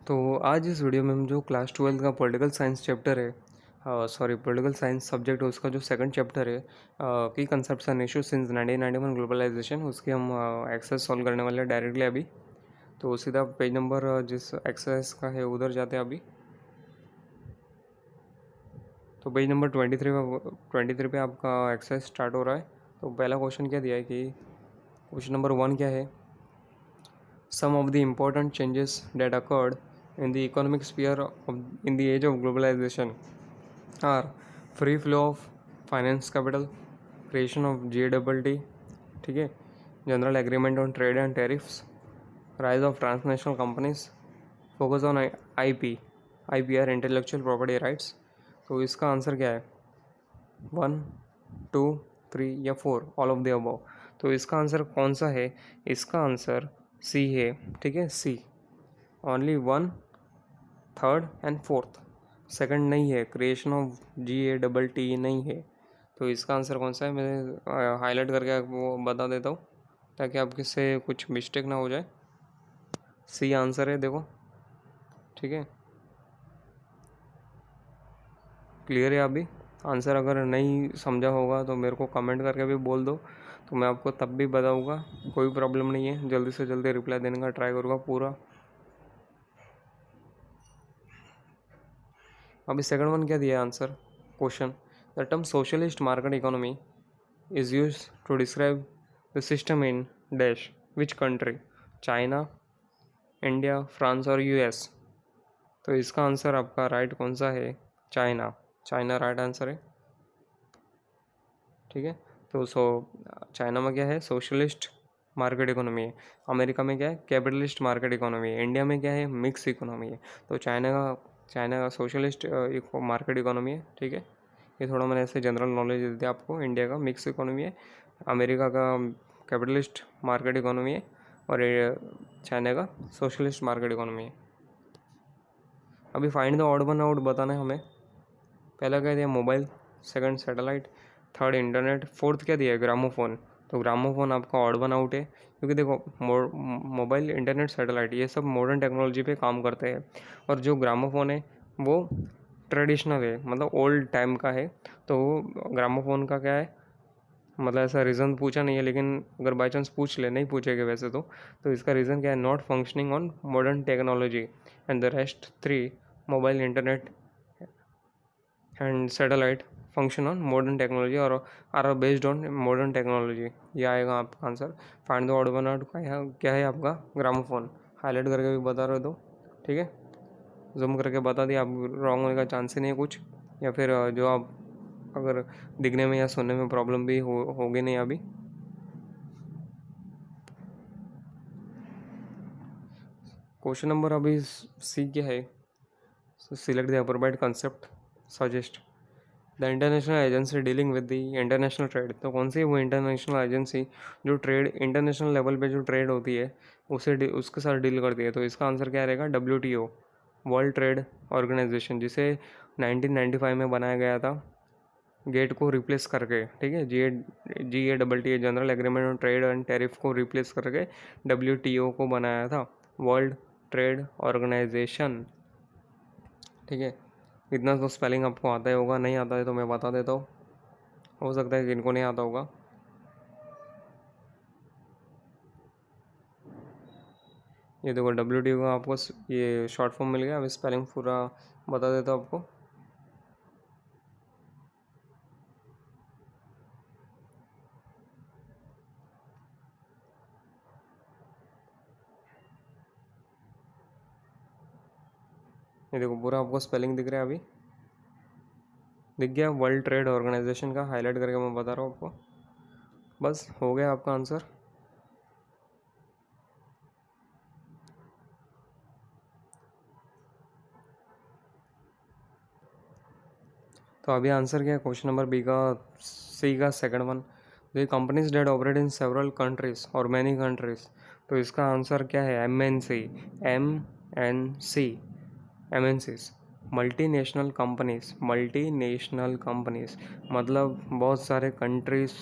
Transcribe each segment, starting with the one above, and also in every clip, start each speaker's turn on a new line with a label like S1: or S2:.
S1: तो आज इस वीडियो में हम जो क्लास 12 का पॉलिटिकल साइंस चैप्टर है, पॉलिटिकल साइंस सब्जेक्ट है, उसका जो सेकंड चैप्टर है की concepts and issues since 1991 globalisation, उसकी हम एक्सरसाइज सॉल्व करने वाले हैं डायरेक्टली अभी। तो सीधा पेज नंबर जिस एक्सरसाइज का है उधर जाते हैं अभी। तो पेज नंबर 23 पे आपका एक्सरसाइज स्टार्ट हो रहा है। तो पहला क्वेश्चन क्या दिया है कि क्वेश्चन नंबर 1 क्या है, some of the important changes that occurred in the economic sphere in the age of globalization are free flow of finance capital, creation of GATT, ठीक है, general agreement on trade and tariffs, rise of transnational companies, focus on IPR intellectual property rights. तो इसका answer क्या है, 1, 2, 3 या 4, all of the above. तो इसका answer कौन सा है, इसका आंसर सी है, ठीक है, सी। Only 1, 3rd and 4th, second नहीं है, क्रिएशन ऑफ GATT नहीं है। तो इसका आंसर कौन सा है, मैं हाईलाइट करके वो बता देता हूँ ताकि आपके से कुछ मिस्टेक ना हो जाए। सी आंसर है, देखो, ठीक है, क्लियर है अभी। आंसर अगर नहीं समझा होगा तो मेरे को कमेंट करके भी बोल दो, तो मैं आपको तब भी बताऊँगा, कोई प्रॉब्लम नहीं है, जल्दी से जल्दी रिप्लाई देने का ट्राई करूँगा पूरा। अभी सेकंड वन क्या दिया है answer question, the term socialist market economy is use to describe the system in dash which country, China, India, France और US। तो इसका आंसर आपका राइट कौन सा है, चाइना। चाइना राइट आंसर है, ठीक है। तो चाइना में क्या है, सोशलिस्ट मार्केट इकोनॉमी है। अमेरिका में क्या है, कैपिटलिस्ट मार्केट इकोनॉमी है। इंडिया में क्या है, मिक्स इकोनॉमी है। तो चाइना का सोशलिस्ट मार्केट इकोनॉमी है, ठीक है। ये थोड़ा मैंने ऐसे जनरल नॉलेज दे दिया आपको। इंडिया का मिक्स इकोनॉमी है, अमेरिका का कैपिटलिस्ट मार्केट इकोनॉमी है और चाइना का सोशलिस्ट मार्केट इकोनॉमी है। अभी find the odd one out बताना है हमें। पहला क्या दिया, mobile, second satellite, third internet, fourth क्या दिया है, ग्रामोफोन। तो ग्रामोफोन आपका ऑड वन आउट है, क्योंकि देखो मोबाइल, इंटरनेट, सैटेलाइट ये सब मॉडर्न टेक्नोलॉजी पे काम करते हैं, और जो ग्रामोफोन है वो ट्रेडिशनल है, मतलब ओल्ड टाइम का है। तो ग्रामोफोन का क्या है, मतलब ऐसा रीज़न पूछा नहीं है, लेकिन अगर बाई चांस पूछ ले, नहीं पूछेगा वैसे तो इसका रीज़न क्या है, not functioning on modern technology and the rest 3, mobile, internet and satellite, function on modern technology और are based on modern technology. ये आएगा आपका answer. Find the odd one out का क्या है आपका, ग्रामोफोन। हाईलाइट करके भी बता रहे हो तो, ठीक है, जूम करके बता दिया, आप रॉन्ग होने का चांस ही नहीं है कुछ, या फिर जो आप अगर दिखने में या सुनने में प्रॉब्लम भी होगी नहीं अभी। क्वेश्चन नंबर अभी सी क्या है, select the appropriate concept, suggest the international agency dealing with the international trade. तो कौन सी है वो इंटरनेशनल एजेंसी जो ट्रेड, इंटरनेशनल लेवल पे जो ट्रेड होती है उसके साथ डील करती है। तो इसका आंसर क्या रहेगा, WTO, वर्ल्ड ट्रेड ऑर्गेनाइजेशन, जिसे 1995 में बनाया गया था, गेट को रिप्लेस करके, ठीक है। GATT, general agreement on trade and tariff को रिप्लेस करके WTO को बनाया था, वर्ल्ड ट्रेड ऑर्गेनाइजेशन, ठीक है। इतना तो स्पेलिंग आपको आता ही होगा, नहीं आता है तो मैं बता देता हूँ, हो सकता है कि इनको नहीं आता होगा। ये देखो WTO का आपको ये शॉर्ट फॉर्म मिल गया। अब स्पेलिंग पूरा बता देता हूँ आपको। ये देखो पूरा आपको स्पेलिंग दिख रहा है, अभी दिख गया, वर्ल्ड ट्रेड ऑर्गेनाइजेशन का हाईलाइट करके मैं बता रहा हूँ आपको। बस हो गया आपका आंसर। तो अभी आंसर क्या है, क्वेश्चन नंबर बी का, सी का second one, the companies that operate in several countries और मैनी कंट्रीज। तो इसका आंसर क्या है, MNC, MNC, MNCs, multinational companies. Multinational companies मतलब बहुत सारे कंट्रीज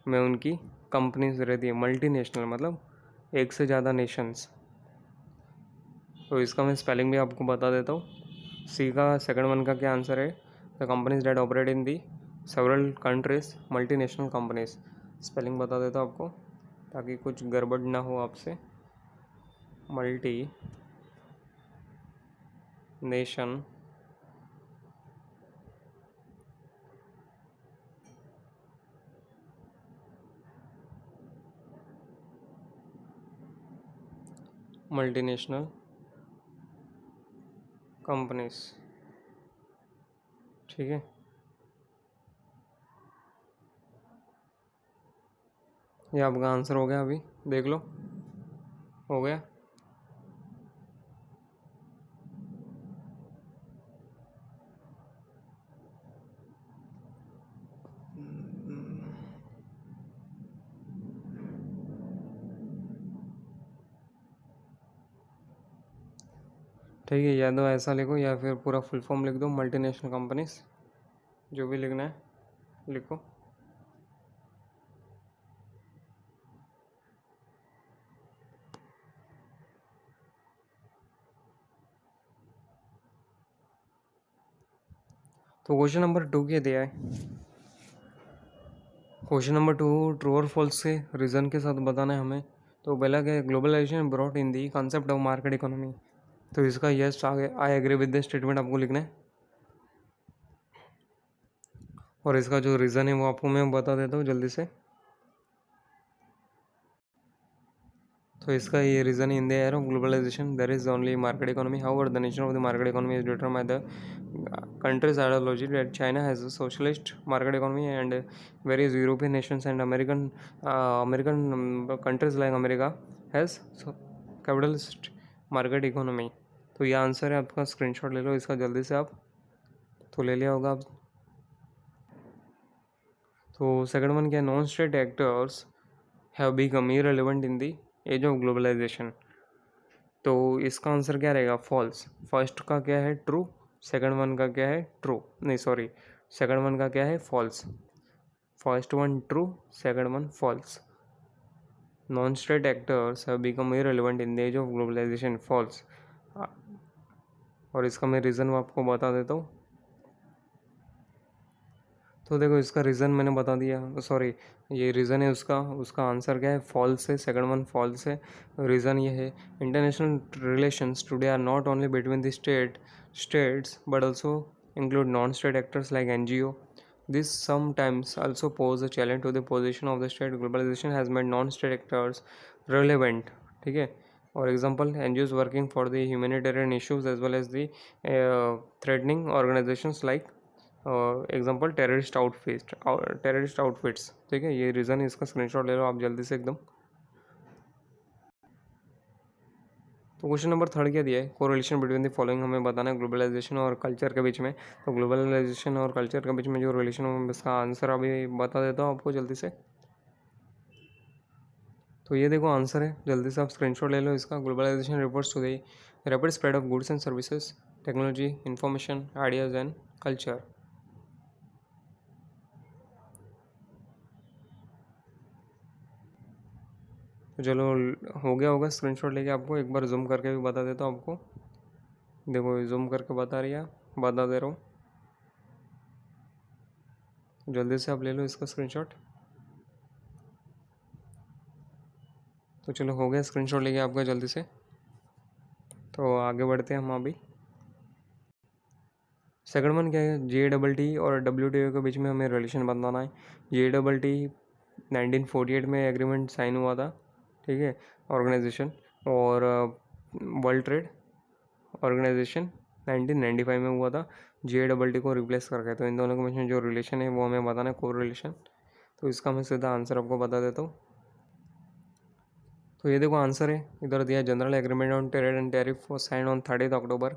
S1: में उनकी कंपनीज रहती है। मल्टीनेशनल मतलब एक से ज़्यादा नेशंस, तो इसका मैं स्पेलिंग भी आपको बता देता हूँ। सी का सेकंड वन का क्या आंसर है? The companies that operate in the several countries multinational companies. Spelling बता देता हूँ आपको ताकि कुछ गड़बड़ ना हो आपसे। मल्टी नेशन मल्टीनेशनल कंपनीज, ठीक है। ये आपका आंसर हो गया, अभी देख लो, हो गया। ठीक है, या तो ऐसा लिखो या फिर पूरा फुल फॉर्म लिख दो, मल्टीनेशनल कंपनीज, जो भी लिखना है लिखो। तो क्वेश्चन नंबर 2 क्या दिया है? क्वेश्चन नंबर 2 ट्रू और फॉल्स से रीज़न के साथ बताना है हमें। तो पहला क्या है? Globalisation brought in the concept of market economy. तो इसका yes I agree with the statement आपको लिखना है, और इसका जो रीज़न है वो आपको मैं बता देता हूँ जल्दी से। तो इसका ये reason in the air of globalisation there is only market economy, however the nature of the market economy is determined by the country's ideology that China has a socialist market economy and various European nations and American countries like America has capitalist market economy। तो ये answer है आपका, screenshot ले लो इसका जल्दी से आप, तो ले लिया होगा आप। तो सेकंड वन क्या है? Non state actors have become irrelevant in the age of globalisation. तो इसका आंसर क्या रहेगा? फॉल्स। फर्स्ट का क्या है? ट्रू। सेकंड वन का क्या है? ट्रू, नहीं सॉरी, सेकंड वन का क्या है? False. First one true, second one false. Non state actors have become irrelevant in the age of globalisation, false. और इसका मैं रीज़न आपको बता देता हूँ। तो देखो इसका रीज़न मैंने बता दिया, सॉरी ये रीज़न है उसका, उसका आंसर क्या है? फॉल्स है, सेकंड वन फॉल्स है। रीज़न ये है, international relations today are not only between the states but also include non-state actors like NGO. This sometimes also pose a challenge to the position of the state. Globalization has made non-state actors relevant, ठीक है। और example, NGOs working for the humanitarian issues as well as the threatening organizations like example terrorist outfits, ठीक है। ये reason है, इसका screenshot ले लो आप जल्दी से एकदम। तो क्वेश्चन नंबर 3 क्या दिया है? कोरिलेशन बिटवीन द फॉलोइंग हमें बताना है ग्लोबलाइजेशन और कल्चर के बीच में। तो ग्लोबलाइजेशन और कल्चर के बीच में जो रिलेशन है इसका आंसर अभी बता देता हूँ आपको जल्दी से। तो ये देखो आंसर है, जल्दी से आप स्क्रीनशॉट ले लो इसका। Globalisation refers to the rapid spread of goods and services, technology, information, ideas and culture. तो चलो हो गया होगा, स्क्रीनशॉट लेके आपको एक बार जूम करके भी बता देता हूँ आपको। देखो जूम करके बता दे रहा हूँ, जल्दी से आप ले लो इसका स्क्रीनशॉट। तो चलो हो गया, स्क्रीनशॉट लेके आपका जल्दी से। तो आगे बढ़ते हैं हम अभी। सेकंड वन क्या है? JEE और WTO के बीच में हमें रिलेशन बताना है। JEE 1948 में एग्रीमेंट साइन हुआ था, ठीक है, ऑर्गेनाइजेशन। और वर्ल्ड ट्रेड ऑर्गेनाइजेशन 1995 में हुआ था, JEE को रिप्लेस करके। तो इन दोनों के बीच में जो रिलेशन है वो हमें बताना है, को रिलेशन। तो इसका मैं सीधा आंसर आपको बता देता हूँ। तो ये देखो आंसर है, इधर दिया, general agreement on trade and tariff was sign on 30 October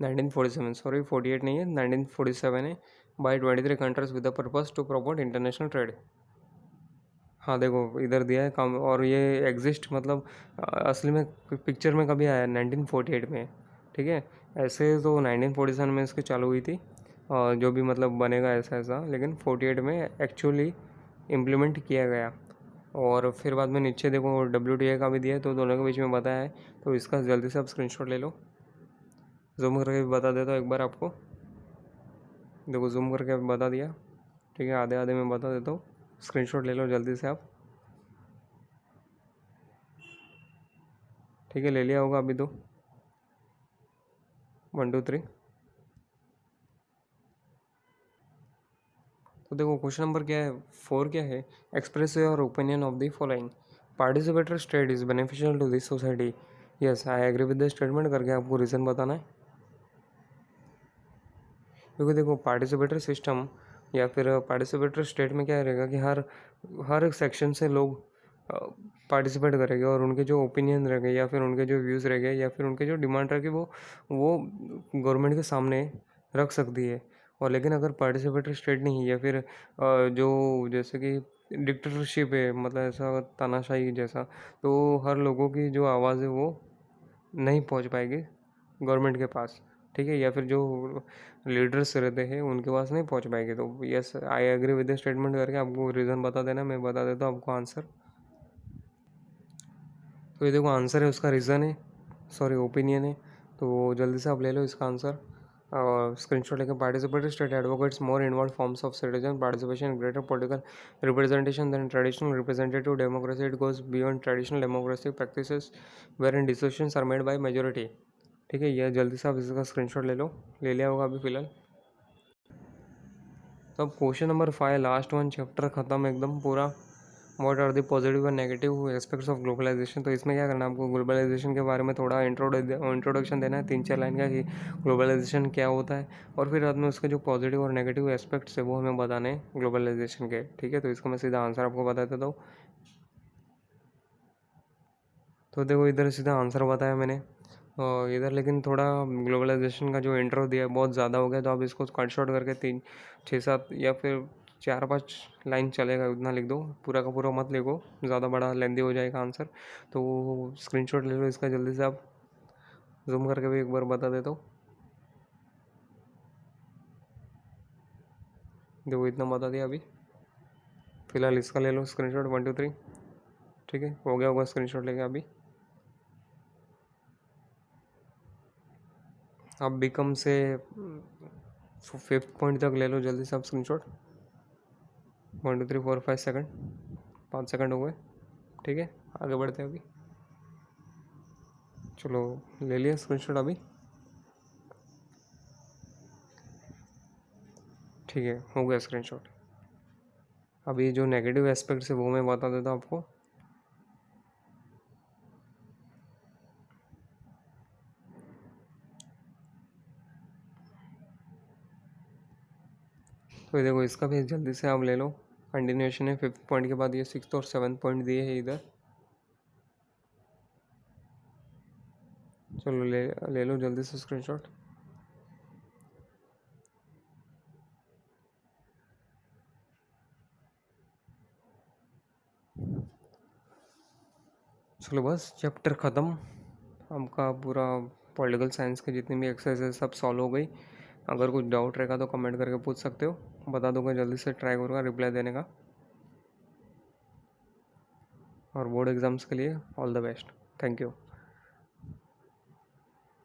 S1: 1947, sorry 48 नहीं है, 1947 है, by 23 countries with the purpose to promote international trade. हाँ देखो इधर दिया है कम, और ये एग्जिस्ट मतलब असली में पिक्चर में कभी आया 1948 में, ठीक है। ऐसे तो 1947 में इसकी चालू हुई थी, जो भी मतलब बनेगा ऐसा ऐसा, लेकिन 48 में एक्चुअली इम्प्लीमेंट किया गया। और फिर बाद में नीचे देखो WTA का भी दिया है, तो दोनों के बीच में बताया है। तो इसका जल्दी से आप स्क्रीनशॉट ले लो। जूम करके भी बता देता हूँ एक बार आपको। देखो जूम करके बता दिया, ठीक है, आधे आधे में बता देता हूँ। स्क्रीनशॉट ले लो जल्दी से आप। ठीक है, ले लिया होगा अभी तो। 1 2 3। तो देखो क्वेश्चन नंबर क्या है, 4 क्या है, express your opinion of the following. Participator state is beneficial to this society. Yes I agree with the statement करके आपको रीज़न बताना है। क्योंकि देखो पार्टिसिपेटर सिस्टम या फिर पार्टिसिपेटर स्टेट में क्या रहेगा कि हर हर एक सेक्शन से लोग पार्टिसिपेट करेंगे और उनके जो ओपिनियन रहेंगे या फिर उनके जो व्यूज़ रहेंगे या फिर उनके जो डिमांड रहेगी वो गवर्नमेंट के सामने रख सकती है। और लेकिन अगर पार्टिसिपेटर स्टेट नहीं या फिर जो जैसे कि डिक्टेटरशिप है, मतलब ऐसा तानाशाही जैसा, तो हर लोगों की जो आवाज़ है वो नहीं पहुंच पाएगी गवर्नमेंट के पास। ठीक है, या फिर जो लीडर्स रहते हैं उनके पास नहीं पहुंच पाएगी। तो yes I agree with the statement करके आपको रीज़न बता देना, मैं बता देता हूँ आपको आंसर। तो ये देखो आंसर है, उसका रीज़न है, सॉरी ओपिनियन है। तो जल्दी से आप ले लो इसका आंसर और स्क्रीनशॉट लेकर। Participate state advocates more involve forms of citizen participation greater political representation than traditional representative democracy. It goes beyond traditional democracy practices where in decisions are made by majority. ठीक है, यह जल्दी से आप इसका screenshot ले लो, ले लिया होगा अभी फिलहाल। तो अब question number 5, last one, chapter ख़त्म एकदम पूरा। व्हाट आर द पॉजिटिव और नेगेटिव एस्पेक्ट्स ऑफ ग्लोबलाइजेशन। तो इसमें क्या करना है आपको, ग्लोबलाइजेशन के बारे में थोड़ा इंट्रोडक्शन देना है, 3 4 लाइन का कि ग्लोबलाइजेशन क्या होता है, और फिर बाद में उसके जो पॉजिटिव और नेगेटिव एस्पेक्ट्स है वो हमें बताने हैं ग्लोबलाइजेशन के। ठीक है, तो इसका मैं सीधा आंसर आपको बता देता हूँ। तो देखो इधर सीधा आंसर बताया मैंने और इधर, लेकिन थोड़ा ग्लोबलाइजेशन का जो इंट्रो दिया है बहुत ज़्यादा हो गया, तो आप इसको कट शॉर्ट करके 3 6 7 या फिर 4 5 लाइन चलेगा, उतना लिख दो, पूरा का पूरा मत लिखो, ज़्यादा बड़ा लेंदी हो जाएगा आंसर। तो स्क्रीनशॉट ले लो इसका जल्दी से आप। जूम करके भी एक बार बता देता हूँ। देखो इतना बता दिया अभी फिलहाल। इसका ले लो स्क्रीनशॉट 1 2 3। ठीक है, हो गया होगा स्क्रीनशॉट लेके अभी। आप बिकम से 5th पॉइंट तक ले लो जल्दी से आप स्क्रीनशॉट। 1 2 3 4 5 सेकंड, 5 सेकंड हो गए। ठीक है, आगे बढ़ते हैं अभी। चलो ले लिया स्क्रीनशॉट अभी। ठीक है, हो गया स्क्रीनशॉट। अभी जो नेगेटिव एस्पेक्ट्स है वो मैं बता देता हूँ आपको। तो ये देखो इसका भी जल्दी से आप ले लो, कंटिन्यूएशन है। 5th पॉइंट के बाद ये 6th और 7th पॉइंट दिए है इधर। चलो ले लो जल्दी से स्क्रीनशॉट। चलो बस चैप्टर ख़त्म आपका पूरा। पॉलिटिकल साइंस के जितनी भी एक्सरसाइज सब सॉल्व हो गई। अगर कुछ डाउट रहेगा तो कमेंट करके पूछ सकते हो, बता दूंगा, जल्दी से ट्राई करूँगा रिप्लाई देने का। और बोर्ड एग्ज़ाम्स के लिए all the best. Thank you.